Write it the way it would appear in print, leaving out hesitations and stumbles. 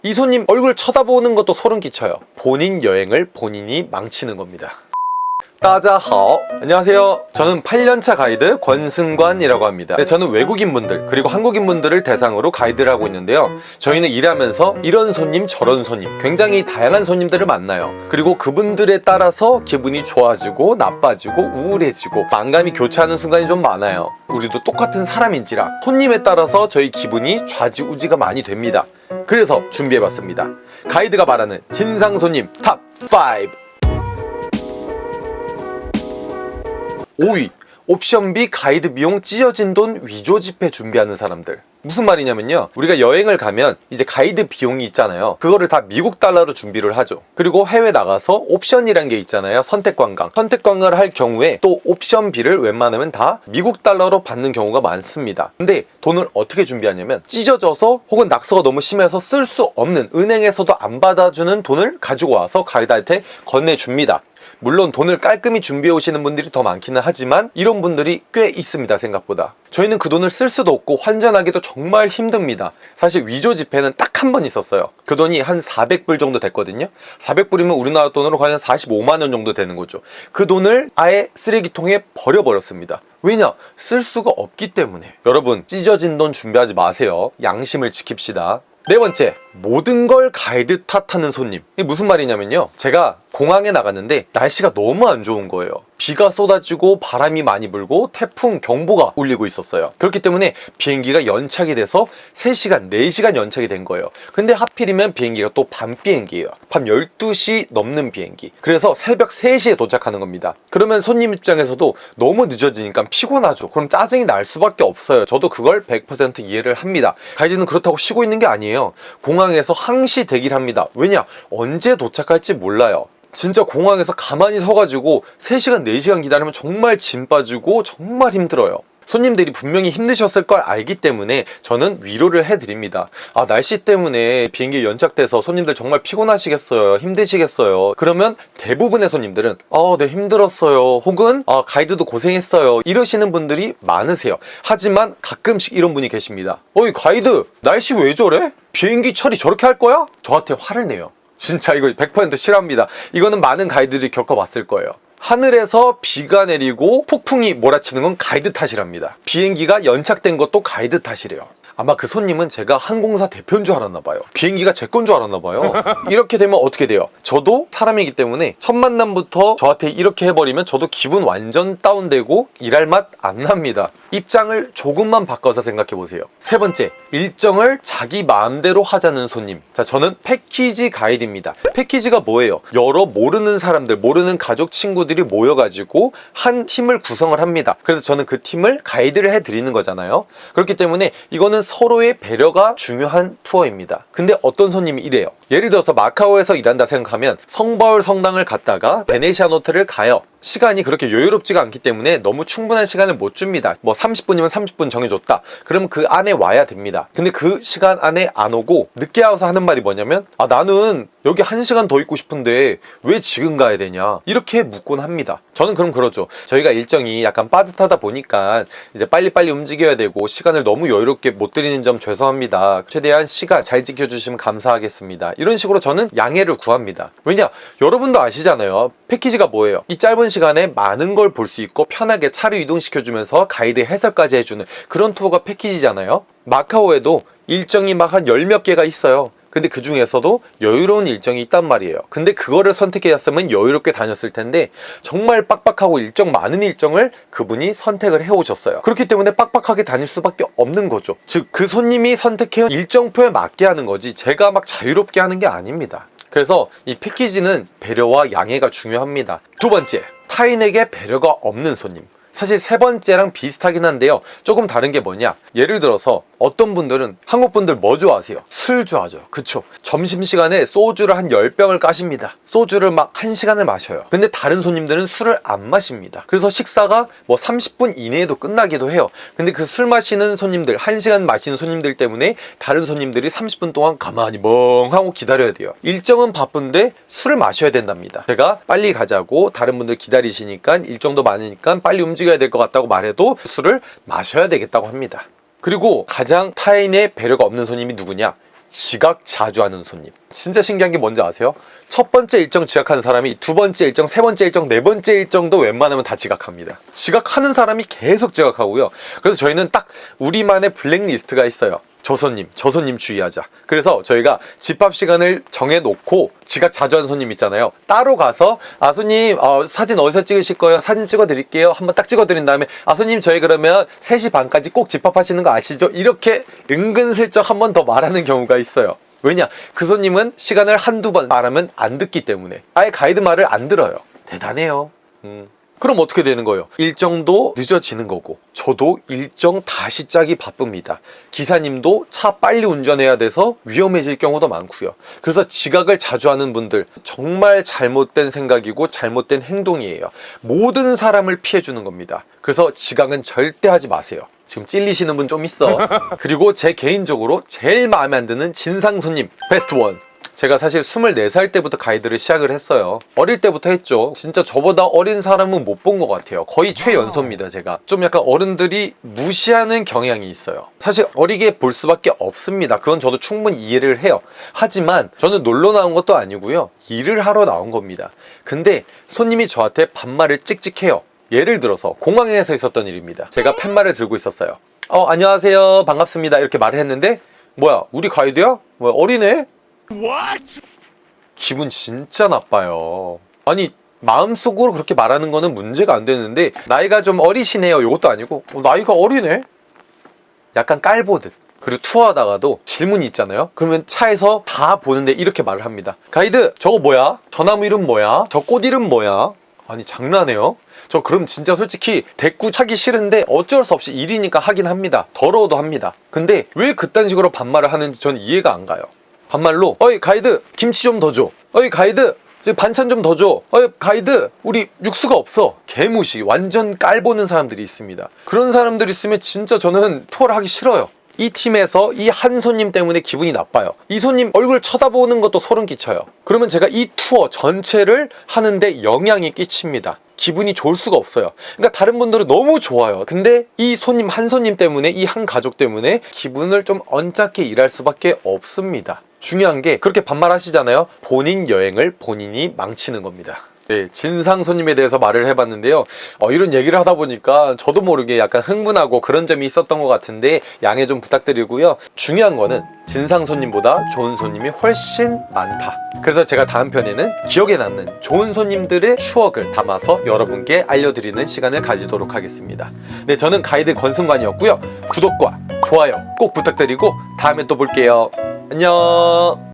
이 손님 얼굴 쳐다보는 것도 소름 끼쳐요. 본인 여행을 본인이 망치는 겁니다. 따자하오, 안녕하세요. 저는 8년차 가이드 권승관이라고 합니다. 네, 저는 외국인분들 그리고 한국인분들을 대상으로 가이드를 하고 있는데요. 저희는 일하면서 이런 손님 저런 손님 굉장히 다양한 손님들을 만나요. 그리고 그분들에 따라서 기분이 좋아지고 나빠지고 우울해지고 만감이 교차하는 순간이 좀 많아요. 우리도 똑같은 사람인지라 손님에 따라서 저희 기분이 좌지우지가 많이 됩니다. 그래서 준비해봤습니다. 가이드가 말하는 진상 손님 탑 5. 5위, 옵션비 가이드 비용 찢어진 돈 위조 지폐 준비하는 사람들. 무슨 말이냐면요, 우리가 여행을 가면 이제 가이드 비용이 있잖아요. 그거를 다 미국 달러로 준비를 하죠. 그리고 해외 나가서 옵션이란 게 있잖아요. 선택관광. 선택관광을 할 경우에 또 옵션비를 웬만하면 다 미국 달러로 받는 경우가 많습니다. 근데 돈을 어떻게 준비하냐면 찢어져서 혹은 낙서가 너무 심해서 쓸 수 없는, 은행에서도 안 받아주는 돈을 가지고 와서 가이드한테 건네줍니다. 물론 돈을 깔끔히 준비해 오시는 분들이 더 많기는 하지만 이런 분들이 꽤 있습니다. 생각보다. 저희는 그 돈을 쓸 수도 없고 환전하기도 정말 힘듭니다. 사실 위조 지폐는 딱 한 번 있었어요. 그 돈이 한 400불 정도 됐거든요. 400불이면 우리나라 돈으로 거의 한 45만원 정도 되는 거죠. 그 돈을 아예 쓰레기통에 버려버렸습니다. 왜냐? 쓸 수가 없기 때문에. 여러분, 찢어진 돈 준비하지 마세요. 양심을 지킵시다. 네 번째, 모든 걸 가이드 탓하는 손님. 이게 무슨 말이냐면요, 제가 공항에 나갔는데 날씨가 너무 안 좋은 거예요. 비가 쏟아지고 바람이 많이 불고 태풍 경보가 울리고 있었어요. 그렇기 때문에 비행기가 연착이 돼서 3시간, 4시간 연착이 된 거예요. 근데 하필이면 비행기가 또 밤 비행기예요. 밤 12시 넘는 비행기. 그래서 새벽 3시에 도착하는 겁니다. 그러면 손님 입장에서도 너무 늦어지니까 피곤하죠. 그럼 짜증이 날 수밖에 없어요. 저도 그걸 100% 이해를 합니다. 가이드는 그렇다고 쉬고 있는 게 아니에요. 공항에서 항시 대기를 합니다. 왜냐? 언제 도착할지 몰라요. 진짜 공항에서 가만히 서가지고 3시간, 4시간 기다리면 정말 짐 빠지고 정말 힘들어요. 손님들이 분명히 힘드셨을 걸 알기 때문에 저는 위로를 해드립니다. 아, 날씨 때문에 비행기 연착돼서 손님들 정말 피곤하시겠어요, 힘드시겠어요. 그러면 대부분의 손님들은 네, 힘들었어요, 혹은 가이드도 고생했어요, 이러시는 분들이 많으세요. 하지만 가끔씩 이런 분이 계십니다. 어이, 가이드 날씨 왜 저래? 비행기 처리 저렇게 할 거야? 저한테 화를 내요. 진짜 이거 100% 싫어합니다. 이거는 많은 가이드들이 겪어봤을 거예요. 하늘에서 비가 내리고 폭풍이 몰아치는 건 가이드 탓이랍니다. 비행기가 연착된 것도 가이드 탓이래요. 아마 그 손님은 제가 항공사 대표인 줄 알았나 봐요. 비행기가 제 건 줄 알았나 봐요. 이렇게 되면 어떻게 돼요? 저도 사람이기 때문에 첫 만남부터 저한테 이렇게 해버리면 저도 기분 완전 다운되고 일할 맛 안 납니다. 입장을 조금만 바꿔서 생각해 보세요. 세 번째, 일정을 자기 마음대로 하자는 손님. 자, 저는 패키지 가이드입니다. 패키지가 뭐예요? 여러 모르는 사람들, 모르는 가족, 친구들이 모여가지고 한 팀을 구성을 합니다. 그래서 저는 그 팀을 가이드를 해드리는 거잖아요. 그렇기 때문에 이거는 서로의 배려가 중요한 투어입니다. 근데 어떤 손님이 이래요. 예를 들어서 마카오에서 일한다 생각하면 성바울 성당을 갔다가 베네시안 호텔을 가요. 시간이 그렇게 여유롭지가 않기 때문에 너무 충분한 시간을 못 줍니다. 뭐 30분이면 30분 정해줬다. 그러면 그 안에 와야 됩니다. 근데 그 시간 안에 안 오고 늦게 와서 하는 말이 뭐냐면 나는 여기 1시간 더 있고 싶은데 왜 지금 가야 되냐, 이렇게 묻곤 합니다. 저는 그럼 그러죠. 저희가 일정이 약간 빠듯하다 보니까 이제 빨리빨리 움직여야 되고 시간을 너무 여유롭게 못 드리는 점 죄송합니다. 최대한 시간 잘 지켜주시면 감사하겠습니다. 이런 식으로 저는 양해를 구합니다. 왜냐? 여러분도 아시잖아요. 패키지가 뭐예요? 이 짧은 시간에 많은 걸 볼 수 있고 편하게 차를 이동시켜주면서 가이드 해설까지 해주는 그런 투어가 패키지잖아요. 마카오에도 일정이 막 한 10몇 개가 있어요. 근데 그 중에서도 여유로운 일정이 있단 말이에요. 근데 그거를 선택했으면 여유롭게 다녔을 텐데 정말 빡빡하고 일정 많은 일정을 그분이 선택을 해오셨어요. 그렇기 때문에 빡빡하게 다닐 수밖에 없는 거죠. 즉, 그 손님이 선택해온 일정표에 맞게 하는 거지 제가 막 자유롭게 하는 게 아닙니다. 그래서 이 패키지는 배려와 양해가 중요합니다. 두 번째, 타인에게 배려가 없는 손님. 사실 세 번째랑 비슷하긴 한데요, 조금 다른 게 뭐냐, 예를 들어서 어떤 분들은, 한국 분들 뭐 좋아하세요? 술 좋아하죠. 그쵸? 점심시간에 소주를 한 10병을 까십니다. 소주를 막 1시간을 마셔요. 근데 다른 손님들은 술을 안 마십니다. 그래서 식사가 뭐 30분 이내에도 끝나기도 해요. 근데 그 술 마시는 손님들, 1시간 마시는 손님들 때문에 다른 손님들이 30분 동안 가만히 멍하고 기다려야 돼요. 일정은 바쁜데 술을 마셔야 된답니다. 제가 빨리 가자고 다른 분들 기다리시니까 일정도 많으니까 빨리 움직여야 될 것 같다고 말해도 술을 마셔야 되겠다고 합니다. 그리고 가장 타인의 배려가 없는 손님이 누구냐? 지각 자주 하는 손님. 진짜 신기한 게 뭔지 아세요? 첫 번째 일정 지각하는 사람이 두 번째 일정, 세 번째 일정, 네 번째 일정도 웬만하면 다 지각합니다. 지각하는 사람이 계속 지각하고요. 그래서 저희는 딱 우리만의 블랙리스트가 있어요. 저 손님 주의하자. 그래서 저희가 집합 시간을 정해놓고 지각 자주 하는 손님 있잖아요. 따로 가서 손님 사진 어디서 찍으실 거예요? 사진 찍어드릴게요. 한번 딱 찍어드린 다음에 손님 저희 그러면 3시 반까지 꼭 집합하시는 거 아시죠? 이렇게 은근슬쩍 한 번 더 말하는 경우가 있어요. 왜냐? 그 손님은 시간을 한두 번 말하면 안 듣기 때문에 아예 가이드 말을 안 들어요. 대단해요. 그럼 어떻게 되는 거예요? 일정도 늦어지는 거고 저도 일정 다시 짜기 바쁩니다. 기사님도 차 빨리 운전해야 돼서 위험해질 경우도 많고요. 그래서 지각을 자주 하는 분들 정말 잘못된 생각이고 잘못된 행동이에요. 모든 사람을 피해주는 겁니다. 그래서 지각은 절대 하지 마세요. 지금 찔리시는 분 좀 있어. 그리고 제 개인적으로 제일 마음에 안 드는 진상 손님 베스트 원. 제가 사실 24살 때부터 가이드를 시작을 했어요. 어릴 때부터 했죠. 진짜 저보다 어린 사람은 못 본 것 같아요. 거의 최연소입니다, 제가. 좀 약간 어른들이 무시하는 경향이 있어요. 사실 어리게 볼 수밖에 없습니다. 그건 저도 충분히 이해를 해요. 하지만 저는 놀러 나온 것도 아니고요. 일을 하러 나온 겁니다. 근데 손님이 저한테 반말을 찍찍해요. 예를 들어서 공항에서 있었던 일입니다. 제가 팻말을 들고 있었어요. 안녕하세요, 반갑습니다 이렇게 말을 했는데 뭐야, 우리 가이드야? 뭐야, 어리네? What? 기분 진짜 나빠요. 아니 마음속으로 그렇게 말하는 거는 문제가 안 되는데 나이가 좀 어리시네요 이것도 아니고 나이가 어리네? 약간 깔보듯. 그리고 투어하다가도 질문이 있잖아요. 그러면 차에서 다 보는데 이렇게 말을 합니다. 가이드 저거 뭐야? 저 나무 이름 뭐야? 저 꽃 이름 뭐야? 아니 장난해요? 저 그럼 진짜 솔직히 대꾸 차기 싫은데 어쩔 수 없이 일이니까 하긴 합니다. 더러워도 합니다. 근데 왜 그딴 식으로 반말을 하는지 저는 이해가 안 가요. 반말로 어이 가이드 김치 좀 더 줘. 어이 가이드 반찬 좀 더 줘. 어이 가이드 우리 육수가 없어. 개무시. 완전 깔보는 사람들이 있습니다. 그런 사람들이 있으면 진짜 저는 투어를 하기 싫어요. 이 팀에서 이 한 손님 때문에 기분이 나빠요. 이 손님 얼굴 쳐다보는 것도 소름 끼쳐요. 그러면 제가 이 투어 전체를 하는데 영향이 끼칩니다. 기분이 좋을 수가 없어요. 그러니까 다른 분들은 너무 좋아요. 근데 이 손님 한 손님 때문에 이 한 가족 때문에 기분을 좀 언짢게 일할 수밖에 없습니다. 중요한 게 그렇게 반말하시잖아요. 본인 여행을 본인이 망치는 겁니다. 네, 진상 손님에 대해서 말을 해봤는데요. 이런 얘기를 하다 보니까 저도 모르게 약간 흥분하고 그런 점이 있었던 것 같은데 양해 좀 부탁드리고요. 중요한 거는 진상 손님보다 좋은 손님이 훨씬 많다. 그래서 제가 다음 편에는 기억에 남는 좋은 손님들의 추억을 담아서 여러분께 알려드리는 시간을 가지도록 하겠습니다. 네, 저는 가이드 권순관이었고요. 구독과 좋아요 꼭 부탁드리고 다음에 또 볼게요. 안녕.